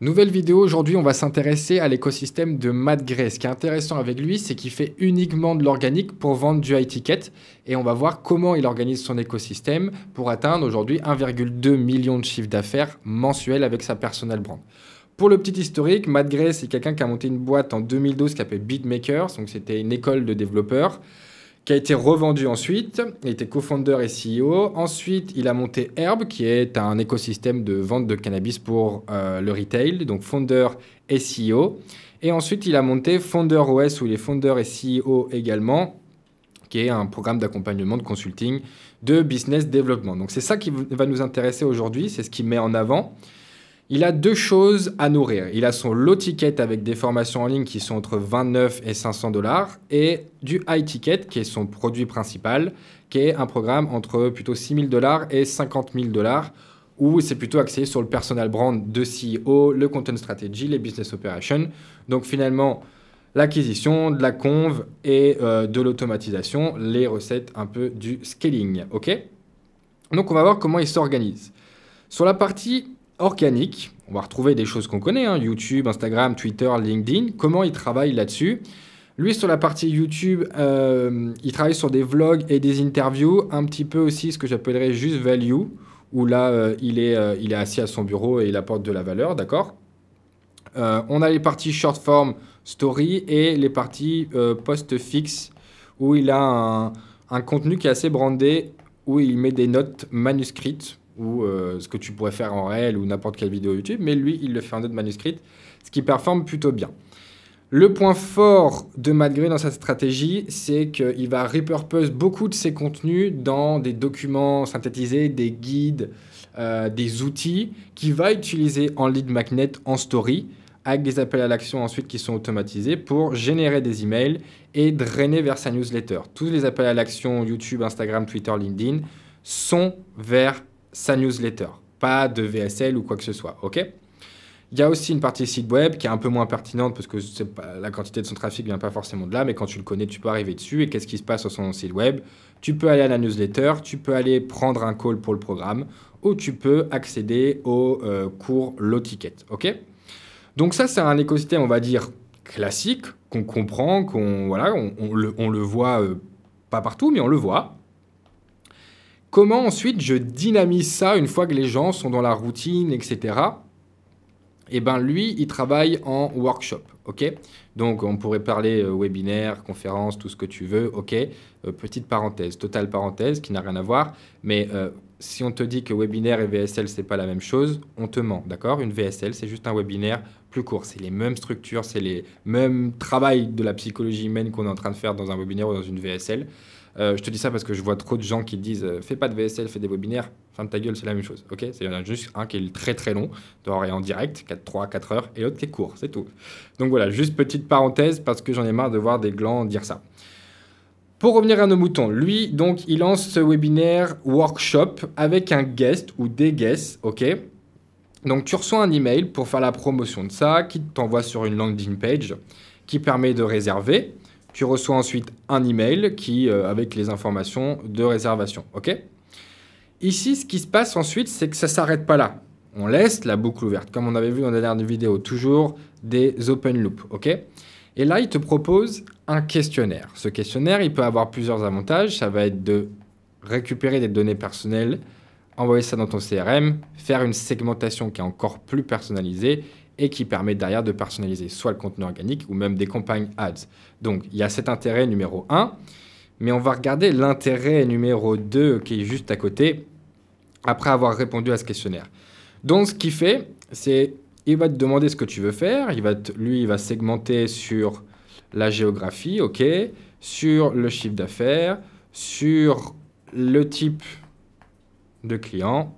Nouvelle vidéo, aujourd'hui on va s'intéresser à l'écosystème de Matt Gray. Ce qui est intéressant avec lui, c'est qu'il fait uniquement de l'organique pour vendre du high ticket et on va voir comment il organise son écosystème pour atteindre aujourd'hui 1,2 million de chiffre d'affaires mensuel avec sa personal brand. Pour le petit historique, Matt Gray, c'est quelqu'un qui a monté une boîte en 2012 qui s'appelle Beatmakers, donc c'était une école de développeurs qui a été revendu ensuite. Il était co-founder et CEO. Ensuite, il a monté Herb, qui est un écosystème de vente de cannabis pour le retail, donc founder et CEO. Et ensuite, il a monté Founder OS, où il est founder et CEO également, qui est un programme d'accompagnement, de consulting, de business development. Donc c'est ça qui va nous intéresser aujourd'hui, c'est ce qu'il met en avant. Il a deux choses à nourrir. Il a son low ticket avec des formations en ligne qui sont entre 29 et 500 dollars et du high ticket qui est son produit principal, qui est un programme entre plutôt 6 000 dollars et 50 000 dollars où c'est plutôt axé sur le personal brand de CEO, le content strategy, les business operations. Donc finalement, l'acquisition, de la conv et de l'automatisation, les recettes un peu du scaling. Ok. Donc on va voir comment il s'organise. Sur la partie organique, on va retrouver des choses qu'on connaît, hein, YouTube, Instagram, Twitter, LinkedIn. Comment il travaille là-dessus? Lui, sur la partie YouTube, il travaille sur des vlogs et des interviews, un petit peu aussi ce que j'appellerais juste value, où là, il est assis à son bureau et il apporte de la valeur, d'accord? On a les parties short form story et les parties post fixe, où il a un contenu qui est assez brandé, où il met des notes manuscrites, ou ce que tu pourrais faire en réel ou n'importe quelle vidéo YouTube, mais lui, il le fait en note manuscrite, ce qui performe plutôt bien. Le point fort de Matt Gray dans sa stratégie, c'est qu'il va repurpose beaucoup de ses contenus dans des documents synthétisés, des guides, des outils qu'il va utiliser en lead magnet, en story, avec des appels à l'action ensuite qui sont automatisés pour générer des emails et drainer vers sa newsletter. Tous les appels à l'action YouTube, Instagram, Twitter, LinkedIn sont vers sa newsletter, pas de VSL ou quoi que ce soit, ok? Il y a aussi une partie site web qui est un peu moins pertinente parce que la quantité de son trafic ne vient pas forcément de là, mais quand tu le connais, tu peux arriver dessus. Et qu'est-ce qui se passe sur son site web? Tu peux aller à la newsletter, tu peux aller prendre un call pour le programme ou tu peux accéder au cours low ticket, ok? Donc ça, c'est un écosystème, on va dire, classique, qu'on comprend, voilà, on le voit pas partout, mais on le voit. Comment ensuite je dynamise ça une fois que les gens sont dans la routine, etc. Eh bien, lui, il travaille en workshop, ok? Donc, on pourrait parler webinaire, conférence, tout ce que tu veux, ok? Petite parenthèse, totale parenthèse, qui n'a rien à voir. Mais si on te dit que webinaire et VSL, c'est pas la même chose, on te ment, d'accord? Une VSL, c'est juste un webinaire plus court. C'est les mêmes structures, c'est les mêmes travails de la psychologie humaine qu'on est en train de faire dans un webinaire ou dans une VSL. Je te dis ça parce que je vois trop de gens qui disent fais pas de VSL, fais des webinaires. Fin de ta gueule, c'est la même chose. Ok, il y en a juste un qui est très très long, en direct, 4 heures, et l'autre qui est court, c'est tout. Donc voilà, juste petite parenthèse parce que j'en ai marre de voir des glands dire ça. Pour revenir à nos moutons, lui, donc, il lance ce webinaire workshop avec un guest ou des guests, ok? Donc tu reçois un email pour faire la promotion de ça, qui t'envoie sur une landing page qui permet de réserver. Tu reçois ensuite un email avec les informations de réservation. Ok? Ici, ce qui se passe ensuite, c'est que ça ne s'arrête pas là. On laisse la boucle ouverte, comme on avait vu dans la dernière vidéo, toujours des open loops. Ok? Et là, il te propose un questionnaire. Ce questionnaire, il peut avoir plusieurs avantages. Ça va être de récupérer des données personnelles, envoyer ça dans ton CRM, faire une segmentation qui est encore plus personnalisée et qui permet derrière de personnaliser soit le contenu organique ou même des campagnes ads. Donc, il y a cet intérêt numéro 1, mais on va regarder l'intérêt numéro 2 qui est juste à côté, après avoir répondu à ce questionnaire. Donc, ce qu'il fait, c'est il va te demander ce que tu veux faire, lui, il va segmenter sur la géographie, ok, sur le chiffre d'affaires, sur le type de client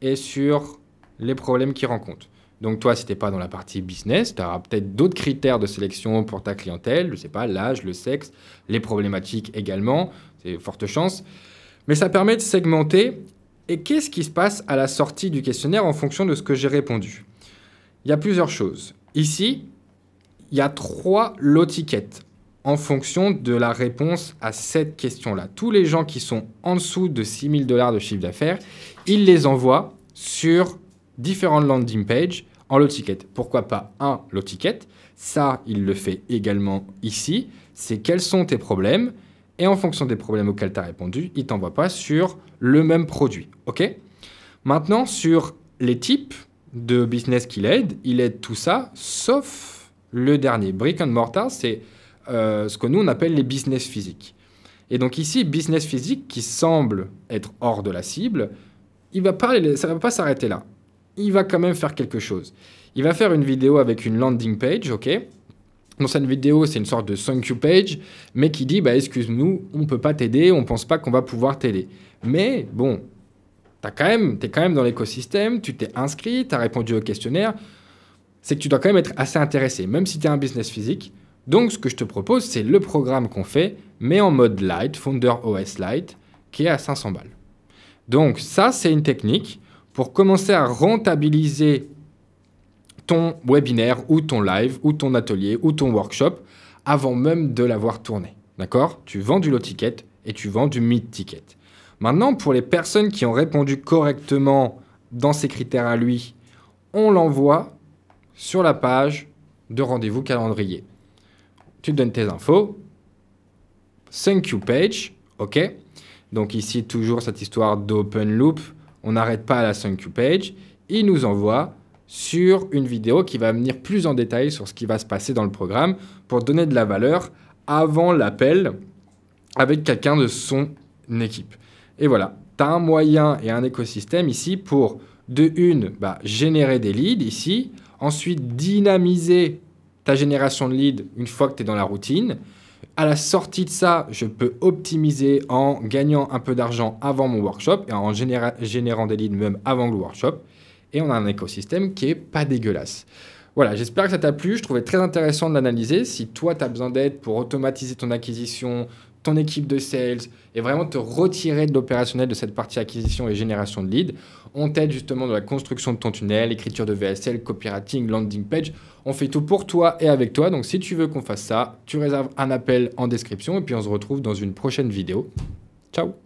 et sur les problèmes qu'il rencontre. Donc toi, si tu n'es pas dans la partie business, tu auras peut-être d'autres critères de sélection pour ta clientèle, je ne sais pas, l'âge, le sexe, les problématiques également, c'est forte chance. Mais ça permet de segmenter. Et qu'est-ce qui se passe à la sortie du questionnaire en fonction de ce que j'ai répondu? Il y a plusieurs choses. Ici, il y a 3 low tickets en fonction de la réponse à cette question-là. Tous les gens qui sont en dessous de 6 000 $ de chiffre d'affaires, ils les envoient sur différentes landing pages en low ticket. Pourquoi pas un low ticket? Ça, il le fait également ici. C'est quels sont tes problèmes? Et en fonction des problèmes auxquels tu as répondu, il ne t'envoie pas sur le même produit. OK? Maintenant, sur les types de business qu'il aide tout ça, sauf le dernier. Brick and mortar, c'est ce que nous, on appelle les business physiques. Et donc ici, business physique qui semble être hors de la cible, ça ne va pas s'arrêter là. Il va quand même faire quelque chose. Il va faire une vidéo avec une landing page, OK? Dans cette vidéo, c'est une sorte de thank you page, mais qui dit, bah, excuse-nous, on ne peut pas t'aider, on ne pense pas qu'on va pouvoir t'aider. Mais bon, t'es quand même dans l'écosystème, tu t'es inscrit, tu as répondu au questionnaire, c'est que tu dois quand même être assez intéressé, même si tu es un business physique. Donc, ce que je te propose, c'est le programme qu'on fait, mais en mode light, Founder OS Lite, qui est à 500 balles. Donc, ça, c'est une technique pour commencer à rentabiliser ton webinaire ou ton live ou ton atelier ou ton workshop avant même de l'avoir tourné. D'accord? Tu vends du low ticket et tu vends du mid ticket. Maintenant, pour les personnes qui ont répondu correctement dans ces critères à lui, on l'envoie sur la page de rendez-vous calendrier. Tu te donnes tes infos. Thank you page. OK? Donc ici, toujours cette histoire d'open loop. On n'arrête pas à la thank you page. Il nous envoie sur une vidéo qui va venir plus en détail sur ce qui va se passer dans le programme pour donner de la valeur avant l'appel avec quelqu'un de son équipe. Et voilà, tu as un moyen et un écosystème ici pour, générer des leads ici, ensuite dynamiser ta génération de leads une fois que tu es dans la routine. À la sortie de ça, je peux optimiser en gagnant un peu d'argent avant mon workshop et en générant des leads même avant le workshop. Et on a un écosystème qui est pas dégueulasse. Voilà, j'espère que ça t'a plu. Je trouvais très intéressant de l'analyser. Si toi, tu as besoin d'aide pour automatiser ton acquisition, ton équipe de sales et vraiment te retirer de l'opérationnel de cette partie acquisition et génération de leads, on t'aide justement dans la construction de ton tunnel, écriture de VSL, copywriting, landing page. On fait tout pour toi et avec toi. Donc, si tu veux qu'on fasse ça, tu réserves un appel en description et puis on se retrouve dans une prochaine vidéo. Ciao!